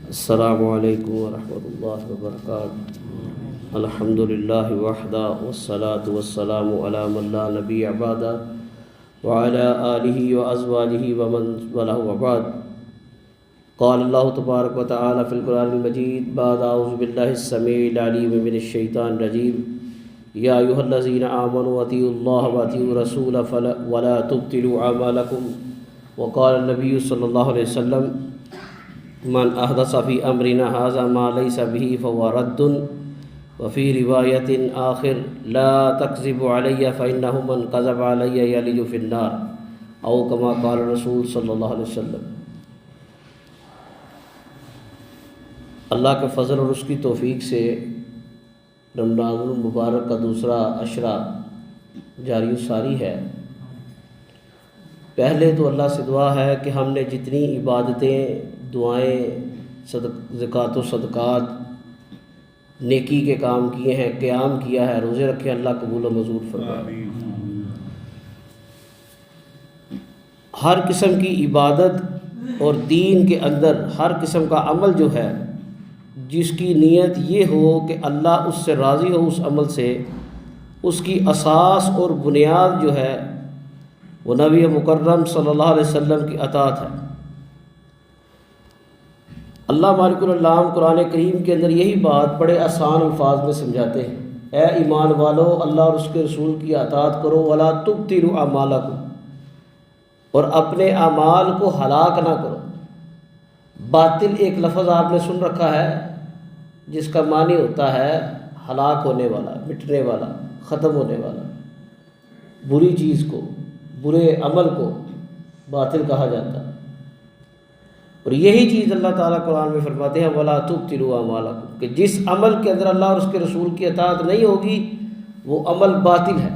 السلام علیکم ورحمۃ اللہ وبرکاتہ۔ الحمد للہ وحدہ والصلاة والسلام علی من لا نبی بعدہ وعلی آلہ وازواجہ ومن والہ وبعد۔ قال اللہ تبارک وتعالی فی القرآن المجید بعد اعوذ باللہ السمیع العلیم من الشیطان الرجیم یا ایھا الذین آمنوا اطیعوا اللہ واطیعوا الرسول ولا تبطلوا اعمالکم۔ وقال النبی صلی اللہ علیہ وسلم من احدث فی امرنا ھذا ما لیس به فهو رد وفی روایت آخر لا تکذبوا علی فانه من کذب علی یلج فی النار او کما قال رسول صلی اللہ علیہ وسلم۔ اللہ کے فضل اور اس کی توفیق سے رمضان المبارک کا دوسرا عشرہ جاری و ساری ہے۔ پہلے تو اللہ سے دعا ہے کہ ہم نے جتنی عبادتیں، دعائیں، زکوٰۃ و صدقات، نیکی کے کام کیے ہیں، قیام کیا ہے، روزے رکھے، اللہ قبول و منظور فرمائے۔ ہر قسم کی عبادت اور دین کے اندر ہر قسم کا عمل جو ہے جس کی نیت یہ ہو کہ اللہ اس سے راضی ہو، اس عمل سے، اس کی اساس اور بنیاد جو ہے وہ نبی مکرم صلی اللہ علیہ وسلم کی اطاعت ہے۔ اللہ مالک العلام قرآن کریم کے اندر یہی بات بڑے آسان الفاظ میں سمجھاتے ہیں۔ اے ایمان والو، اللہ اور اس کے رسول کی اطاعت کرو، ولا تبطلوا اعمالکم، اور اپنے اعمال کو ہلاک نہ کرو۔ باطل ایک لفظ آپ نے سن رکھا ہے جس کا معنی ہوتا ہے ہلاک ہونے والا، مٹنے والا، ختم ہونے والا۔ بری چیز کو، برے عمل کو باطل کہا جاتا ہے، اور یہی چیز اللہ تعالیٰ قرآن میں فرماتے ہیں وَلَا تُبْطِلُوا أَعْمَالَكُمْ، کہ جس عمل کے اندر اللہ اور اس کے رسول کی اطاعت نہیں ہوگی وہ عمل باطل ہے،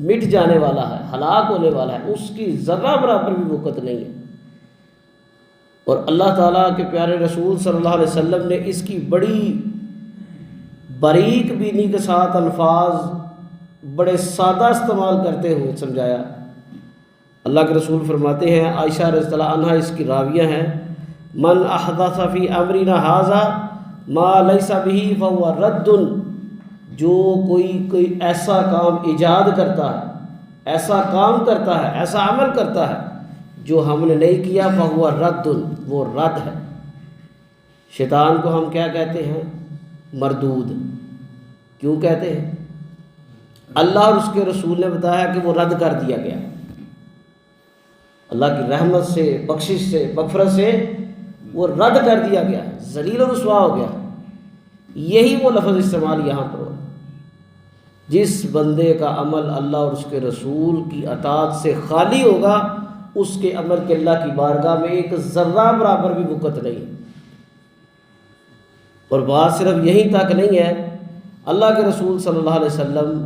مٹ جانے والا ہے، ہلاک ہونے والا ہے، اس کی ذرہ برابر بھی وقت نہیں ہے۔ اور اللہ تعالیٰ کے پیارے رسول صلی اللہ علیہ وسلم نے اس کی بڑی باریک بینی کے ساتھ الفاظ بڑے سادہ استعمال کرتے ہوئے سمجھایا۔ اللہ کے رسول فرماتے ہیں، عائشہ رضی اللہ عنہا اس کی راویہ ہیں، من احدث فی امرنا ھذا ما لیس بہ فہو رد، جو کوئی ایسا کام ایجاد کرتا ہے، ایسا کام کرتا ہے، ایسا عمل کرتا ہے جو ہم نے نہیں کیا، فہو رد، وہ رد ہے۔ شیطان کو ہم کیا کہتے ہیں؟ مردود۔ کیوں کہتے ہیں؟ اللہ اور اس کے رسول نے بتایا کہ وہ رد کر دیا گیا، اللہ کی رحمت سے، بخشش سے، مغفرت سے وہ رد کر دیا گیا، ذلیل و رسوا ہو گیا۔ یہی وہ لفظ استعمال یہاں پر ہو، جس بندے کا عمل اللہ اور اس کے رسول کی اطاعت سے خالی ہوگا اس کے عمل کے اللہ کی بارگاہ میں ایک ذرہ برابر بھی وقت نہیں۔ اور بات صرف یہیں تک نہیں ہے، اللہ کے رسول صلی اللہ علیہ وسلم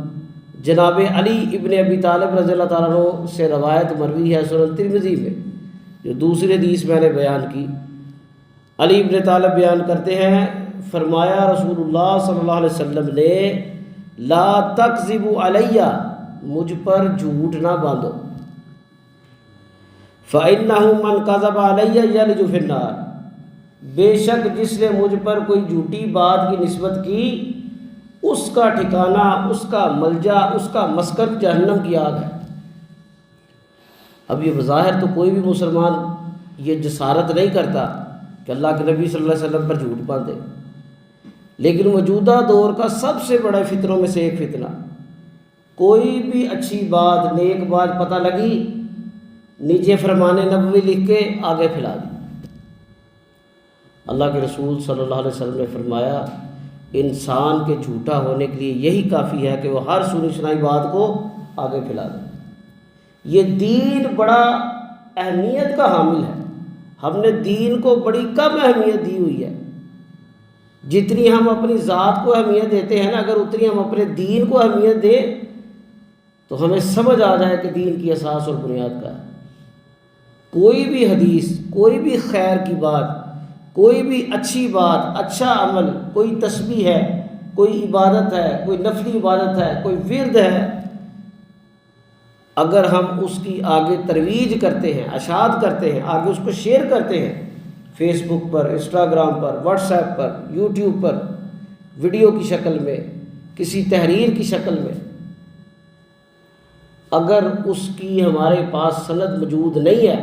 جناب علی ابن ابی طالب رضی اللہ تعالیٰ عنہ سے روایت مروی ہے سنن ترمذی میں، جو دوسری حدیث میں نے بیان کی۔ علی ابن طالب بیان کرتے ہیں، فرمایا رسول اللہ صلی اللہ علیہ وسلم نے، لا تکذبوا علی، مجھ پر جھوٹ نہ باندھو، فإنہ من کذب علی یلج فی النار، بے شک جس نے مجھ پر کوئی جھوٹی بات کی نسبت کی اس کا ٹھکانہ، اس کا ملجا، اس کا مسکن جہنم کی آگ ہے۔ اب یہ بظاہر تو کوئی بھی مسلمان یہ جسارت نہیں کرتا کہ اللہ کے نبی صلی اللہ علیہ وسلم پر جھوٹ باندھے، لیکن موجودہ دور کا سب سے بڑے فتنوں میں سے ایک فتنہ، کوئی بھی اچھی بات، نیک بات پتہ لگی، نیچے فرمان نبوی لکھ کے آگے پھیلا دی۔ اللہ کے رسول صلی اللہ علیہ وسلم نے فرمایا، انسان کے جھوٹا ہونے کے لیے یہی کافی ہے کہ وہ ہر سنی سنائی بات کو آگے پھیلا دے۔ یہ دین بڑا اہمیت کا حامل ہے، ہم نے دین کو بڑی کم اہمیت دی ہوئی ہے۔ جتنی ہم اپنی ذات کو اہمیت دیتے ہیں نا، اگر اتنی ہم اپنے دین کو اہمیت دیں تو ہمیں سمجھ آ جائے کہ دین کی اساس اور بنیاد کا ہے۔ کوئی بھی حدیث، کوئی بھی خیر کی بات، کوئی بھی اچھی بات، اچھا عمل، کوئی تسبیح ہے، کوئی عبادت ہے، کوئی نفلی عبادت ہے، کوئی ورد ہے، اگر ہم اس کی آگے ترویج کرتے ہیں، اشاعت کرتے ہیں، آگے اس کو شیئر کرتے ہیں، فیس بک پر، انسٹاگرام پر، واٹس ایپ پر، یوٹیوب پر، ویڈیو کی شکل میں، کسی تحریر کی شکل میں، اگر اس کی ہمارے پاس سند موجود نہیں ہے،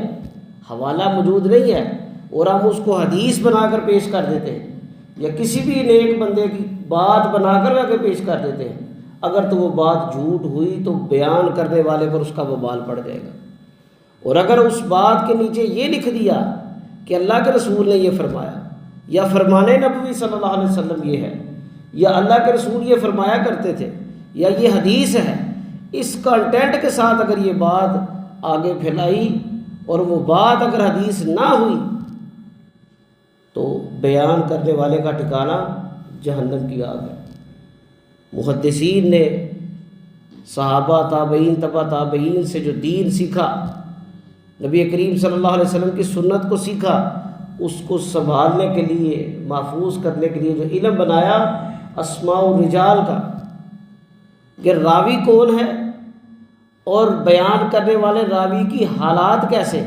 حوالہ موجود نہیں ہے، اور ہم اس کو حدیث بنا کر پیش کر دیتے ہیں یا کسی بھی نیک بندے کی بات بنا کر آگے پیش کر دیتے ہیں، اگر تو وہ بات جھوٹ ہوئی تو بیان کرنے والے پر اس کا وبال پڑ جائے گا۔ اور اگر اس بات کے نیچے یہ لکھ دیا کہ اللہ کے رسول نے یہ فرمایا، یا فرمان نبوی صلی اللہ علیہ وسلم یہ ہے، یا اللہ کے رسول یہ فرمایا کرتے تھے، یا یہ حدیث ہے، اس کنٹینٹ کے ساتھ اگر یہ بات آگے پھیلائی اور وہ بات اگر حدیث نہ ہوئی تو بیان کرنے والے کا ٹھکانہ جہنم کی آگ ہے۔ محدثین نے صحابہ، تابعین، تبع تابعین سے جو دین سیکھا، نبی کریم صلی اللہ علیہ وسلم کی سنت کو سیکھا، اس کو سنبھالنے کے لیے، محفوظ کرنے کے لیے جو علم بنایا اسماء الرجال کا، کہ راوی کون ہے اور بیان کرنے والے راوی کی حالات کیسے،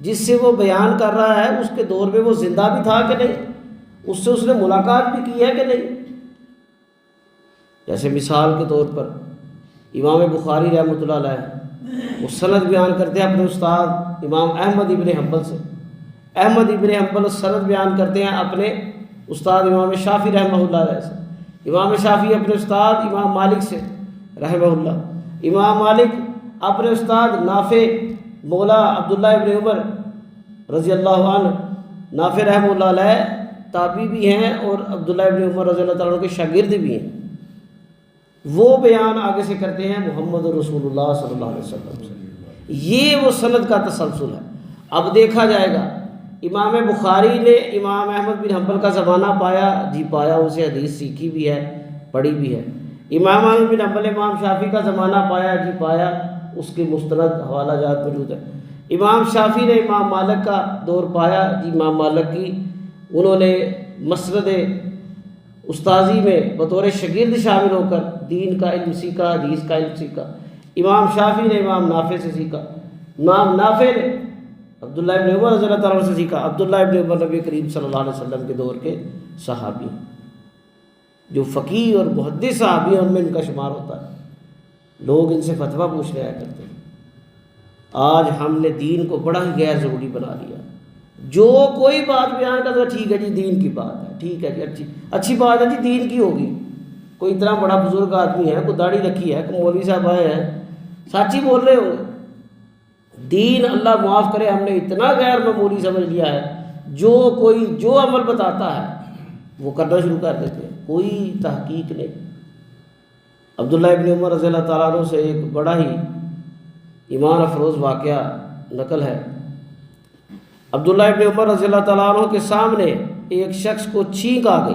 جس سے وہ بیان کر رہا ہے اس کے دور میں وہ زندہ بھی تھا کہ نہیں، اس سے اس نے ملاقات بھی کی ہے کہ نہیں۔ جیسے مثال کے طور پر امام بخاری رحمۃ اللہ علیہ وہ سند بیان کرتے ہیں اپنے استاد امام احمد ابن حنبل سے، احمد ابن حنبل سند بیان کرتے ہیں اپنے استاد امام شافعی رحمہ اللہ علیہ سے، امام شافعی اپنے استاد امام مالک سے رحمہ اللہ، امام مالک اپنے استاد نافع مولا عبداللہ ابن عمر رضی اللہ عنہ، نافع رحمہ اللہ علیہ تابعی بھی ہیں اور عبداللہ ابن عمر رضی اللہ تعالیٰ عنہ کے شاگرد بھی ہیں، وہ بیان آگے سے کرتے ہیں محمد رسول اللہ صلی اللہ علیہ وسلم سے۔ یہ وہ سند کا تسلسل ہے۔ اب دیکھا جائے گا امام بخاری نے امام احمد بن حنبل کا زمانہ پایا، جی پایا، اسے حدیث سیکھی بھی ہے، پڑھی بھی ہے۔ امام احمد بن حنبل امام شافعی کا زمانہ پایا، جی پایا، اس کے مستند حوالہ جات موجود ہے۔ امام شافعی نے امام مالک کا دور پایا، جی امام مالک کی انہوں نے مسند استاذی میں بطور شاگرد شامل ہو کر دین کا علم سیکھا، حدیث کا علم سیکھا۔ امام شافعی نے امام نافع سے سیکھا، امام نافع نے عبداللہ ابن عمر رضی اللہ تعالیٰ عنہ سے سیکھا۔ عبداللہ ابن عمر نبی کریم صلی اللہ علیہ وسلم کے دور کے صحابی، جو فقیہ اور محدث صحابی ہیں، ان میں ان کا شمار ہوتا ہے۔ لوگ ان سے فتویٰ پوچھنے آیا کرتے ہیں۔ آج ہم نے دین کو بڑا ہی غیر ضروری بنا لیا۔ جو کوئی بات بیان کرتا ہے، ٹھیک ہے جی دین کی بات ہے، ٹھیک ہے جی اچھی بات ہے جی دین کی ہوگی۔ کوئی اتنا بڑا بزرگ آدمی ہے، کوئی داڑھی رکھی ہے، کوئی مولوی صاحب آئے ہیں، سچ ہی بول رہے ہوں گے۔ دین اللہ معاف کرے، ہم نے اتنا غیر معمولی سمجھ لیا ہے، جو عمل بتاتا ہے وہ کرنا شروع کر دیتے ہیں، کوئی تحقیق نہیں۔ عبداللہ ابن عمر رضی اللہ تعالیٰ عنہ سے ایک بڑا ہی ایمان افروز واقعہ نقل ہے۔ عبداللہ ابن عمر رضی اللہ تعالیٰ عنہ کے سامنے ایک شخص کو چھینک آ گئی۔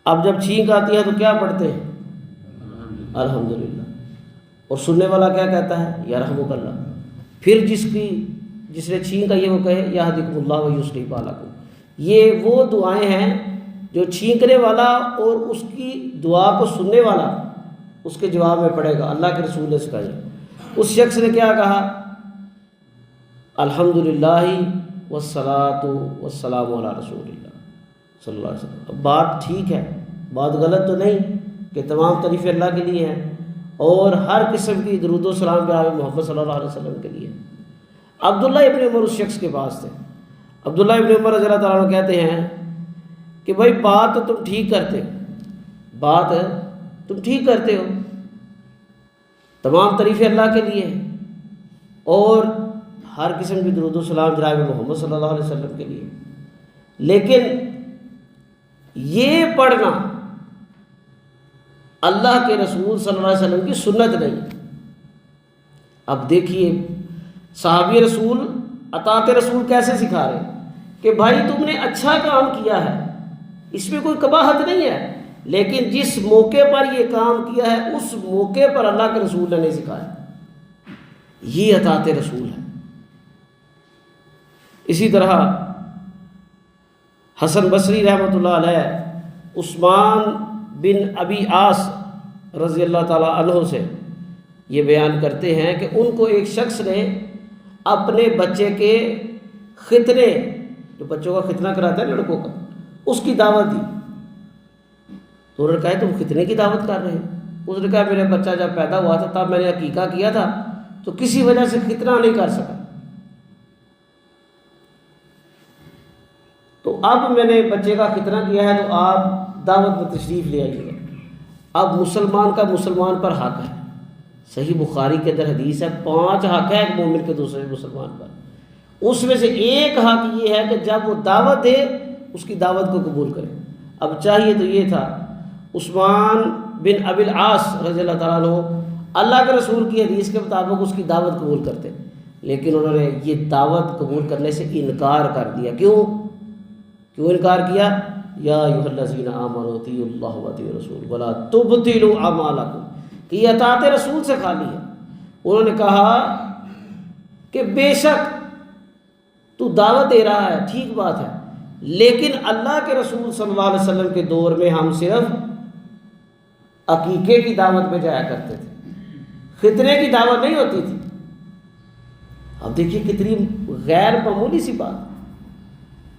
اب جب چھینک آتی ہے تو کیا پڑھتے ہیں؟ الحمدللہ۔ اور سننے والا کیا کہتا ہے؟ یرحمک اللہ۔ پھر جس نے چھینک آئی ہے وہ کہے یہدیکم اللہ و یصلح بالکم۔ یہ وہ دعائیں ہیں جو چھینکنے والا اور اس کی دعا کو سننے والا اس کے جواب میں پڑھے گا۔ اللہ کے رسول نے سکھایا۔ اس شخص نے کیا کہا؟ الحمدللہ والصلاۃ والسلام علی رسول اللہ صلی اللہ علیہ وسلم۔ اب بات ٹھیک ہے، بات غلط تو نہیں کہ تمام تعریفیں اللہ کے لیے ہیں اور ہر قسم کی درود و سلام جناب محمد صلی اللہ علیہ وسلم کے لیے۔ عبداللہ ابن عمر اس شخص کے پاس تھے۔ عبداللہ ابن عمر رضی اللہ تعالیٰ عنہ کہتے ہیں کہ بھائی بات تو تم ٹھیک کرتے ہو، بات تم ٹھیک کرتے ہو، تمام تعریفیں اللہ کے لیے اور ہر قسم کی درود و سلام جناب محمد صلی اللہ علیہ وسلم کے لیے، لیکن یہ پڑھنا اللہ کے رسول صلی اللہ علیہ وسلم کی سنت نہیں۔ اب دیکھیے صحابی رسول اطاعت رسول کیسے سکھا رہے ہیں کہ بھائی تم نے اچھا کام کیا ہے، اس میں کوئی قباحت نہیں ہے، لیکن جس موقع پر یہ کام کیا ہے اس موقع پر اللہ کے رسول نے نہیں سکھایا۔ یہ اطاعت رسول ہے۔ اسی طرح حسن بصری رحمۃ اللہ علیہ عثمان بن ابی عاص رضی اللہ تعالیٰ عنہ سے یہ بیان کرتے ہیں کہ ان کو ایک شخص نے اپنے بچے کے خطنے، جو بچوں کا ختنہ کراتا ہے لڑکوں کا، اس کی دعوت دی۔ تو انہوں نے کہا تم ختنے کی دعوت کر رہے ہو؟ اس نے کہا میرا بچہ جب پیدا ہوا تھا تب میں نے عقیقہ کیا تھا، تو کسی وجہ سے ختنہ نہیں کر سکا، تو اب میں نے بچے کا ختنہ کیا ہے، تو آپ دعوت میں تشریف لے آئیے۔ اب مسلمان کا مسلمان پر حق ہے، صحیح بخاری کے اندر حدیث ہے 5 حق ہے ایک مومن کے دوسرے مسلمان پر، اس میں سے ایک حق یہ ہے کہ جب وہ دعوت دے اس کی دعوت کو قبول کرے۔ اب چاہیے تو یہ تھا عثمان بن ابی العاص رضی اللہ تعالیٰ عنہ اللہ کے رسول کی حدیث کے مطابق اس کی دعوت قبول کرتے، لیکن انہوں نے یہ دعوت قبول کرنے سے انکار کر دیا۔ کیوں انکار کیا؟ یا ایھا الذین آمنوا اطیعوا اللہ واطیعوا الرسول ولا تبطلوا اعمالکم، کہ یہ اطاعت رسول سے خالی ہے۔ انہوں نے کہا کہ بے شک تو دعوت دے رہا ہے، ٹھیک بات ہے، لیکن اللہ کے رسول صلی اللہ علیہ وسلم کے دور میں ہم صرف عقیقے کی دعوت پہ جایا کرتے تھے، ختنے کی دعوت نہیں ہوتی تھی۔ اب دیکھیے کتنی غیر معمولی سی بات،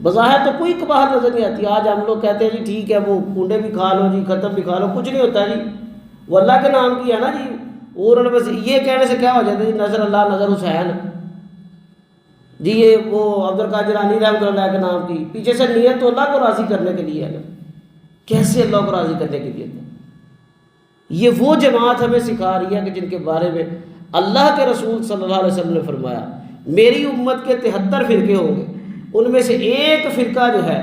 بظاہر تو کوئی قباحت نظر نہیں آتی۔ آج ہم لوگ کہتے ہیں جی ٹھیک ہے وہ کنڈے بھی کھا لو جی، ختم بھی کھا لو، کچھ نہیں ہوتا جی، وہ اللہ کے نام کی ہے نا جی، اور انہوں نے بس یہ کہنے سے کیا ہو جاتا ہے جی، نظر اللہ نظر حسین جی، یہ وہ عبد القادر جیلانی رحمۃ اللہ کے نام کی، پیچھے سے نیت تو اللہ کو راضی کرنے کے لیے ہے نا، کیسے اللہ کو راضی کرنے کے لیے؟ یہ وہ جماعت ہمیں سکھا رہی ہے کہ جن کے بارے میں اللہ کے رسول صلی اللہ علیہ وسلم نے فرمایا میری امت کے 73 فرقے ہوں گے، ان میں سے ایک فرقہ جو ہے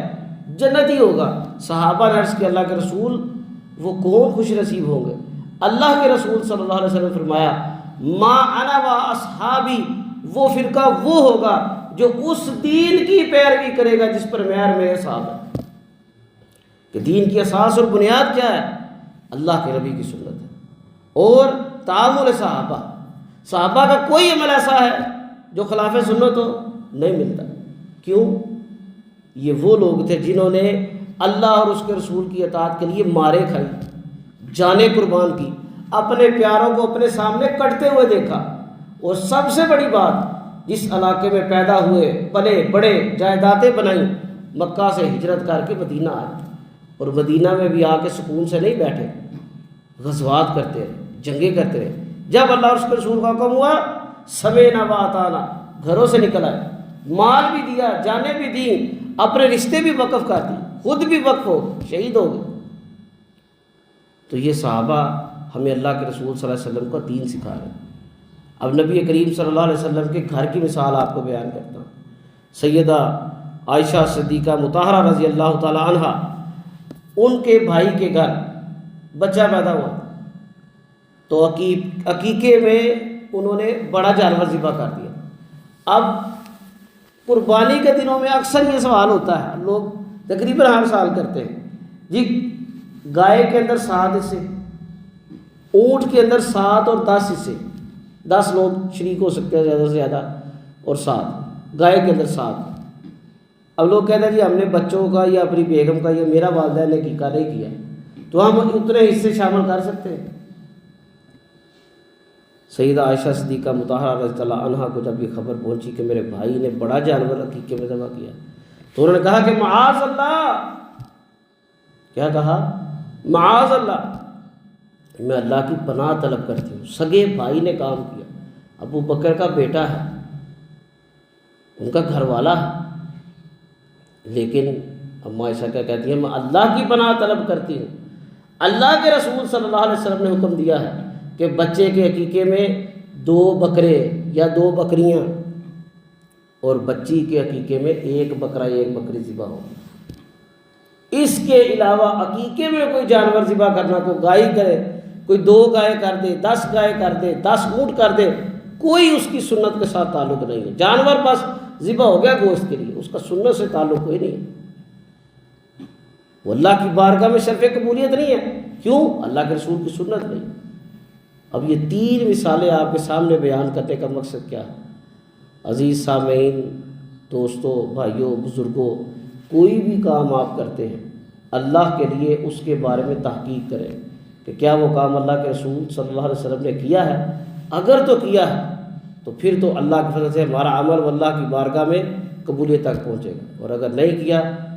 جنتی ہوگا۔ صحابہ نے عرض کیا اللہ کے رسول وہ کون خوش نصیب ہوں گے؟ اللہ کے رسول صلی اللہ علیہ وسلم نے فرمایا ما انا و اصحابی، وہ فرقہ وہ ہوگا جو اس دین کی پیروی کرے گا جس پر میں اور میرے صحابہ ہیں۔ کہ دین کی اساس اور بنیاد کیا ہے؟ اللہ کے نبی کی سنت ہے اور تعامل صحابہ۔ صحابہ کا کوئی عمل ایسا ہے جو خلاف سنت ہو نہیں ملتا۔ کیوں؟ یہ وہ لوگ تھے جنہوں نے اللہ اور اس کے رسول کی اطاعت کے لیے مارے کھائی، جانیں قربان کی، اپنے پیاروں کو اپنے سامنے کٹتے ہوئے دیکھا، اور سب سے بڑی بات جس علاقے میں پیدا ہوئے پلے بڑے، جائیدادیں بنائیں، مکہ سے ہجرت کر کے مدینہ آئے، اور مدینہ میں بھی آ کے سکون سے نہیں بیٹھے، غزوات کرتے رہے، جنگیں کرتے رہے۔ جب اللہ اور اس کے رسول کا حکم ہوا سمعنا واطعنا، گھروں سے نکل آئے، مال بھی دیا، جانیں بھی دیں، اپنے رشتے بھی وقف کر دی، خود بھی وقف ہو گئے، شہید ہو گئے۔ تو یہ صحابہ ہمیں اللہ کے رسول صلی اللہ علیہ وسلم کا دین سکھا رہے ہیں۔ اب نبی کریم صلی اللہ علیہ وسلم کے گھر کی مثال آپ کو بیان کرتا ہوں۔ سیدہ عائشہ صدیقہ مطہرہ رضی اللہ تعالی عنہا، ان کے بھائی کے گھر بچہ پیدا ہوا تو عقیقے میں انہوں نے بڑا جانور ذبح کر دیا۔ اب قربانی کے دنوں میں اکثر یہ سوال ہوتا ہے، لوگ تقریباً ہر سال کرتے ہیں جی، گائے کے اندر 7 حصے، اونٹ کے اندر 7 اور 10 حصے، 10 لوگ شریک ہو سکتے ہیں زیادہ سے زیادہ، اور 7 گائے کے اندر 7۔ اب لوگ کہتے ہیں جی ہم نے بچوں کا یا اپنی بیگم کا یا میرا والدین نے عقیقہ نہیں کیا، تو ہم اتنے حصے شامل کر سکتے ہیں؟ سیدہ عائشہ صدیقہ مطہرہ رضی اللہ عنہا کو جب یہ خبر پہنچی کہ میرے بھائی نے بڑا جانور عقیقے میں ذبح کیا، تو انہوں نے کہا کہ معاذ اللہ، کیا کہا؟ معاذ اللہ، میں اللہ کی پناہ طلب کرتی ہوں، سگے بھائی نے کام کیا، ابو بکر کا بیٹا ہے، ان کا گھر والا ہے، لیکن اما عائشہ کیا کہتی ہیں؟ میں اللہ کی پناہ طلب کرتی ہوں، اللہ کے رسول صلی اللہ علیہ وسلم نے حکم دیا ہے کہ بچے کے عقیقے میں 2 بکرے یا 2 بکریاں، اور بچی کے عقیقے میں 1 بکرا 1 بکری ذبح ہو۔ اس کے علاوہ عقیقے میں کوئی جانور ذبح کرنا، کوئی گائے کرے، کوئی 2 گائے کر دے، 10 گائے کر دے، 10 اونٹ کر دے، کوئی اس کی سنت کے ساتھ تعلق نہیں ہے۔ جانور بس ذبح ہو گیا گوشت کے لیے، اس کا سنت سے تعلق کوئی نہیں ہے۔ وہ اللہ کی بارگاہ میں شرف قبولیت نہیں ہے، کیوں؟ اللہ کے رسول کی سنت نہیں۔ اب یہ 3 مثالیں آپ کے سامنے بیان کرنے کا مقصد کیا ہے؟ عزیز سامعین، دوستوں، بھائیوں، بزرگوں، کوئی بھی کام آپ کرتے ہیں اللہ کے لیے اس کے بارے میں تحقیق کریں کہ کیا وہ کام اللہ کے رسول صلی اللہ علیہ وسلم نے کیا ہے۔ اگر تو کیا ہے تو پھر تو اللہ کے فضل سے ہمارا عمل واللہ کی بارگاہ میں قبولیت تک پہنچے گا، اور اگر نہیں کیا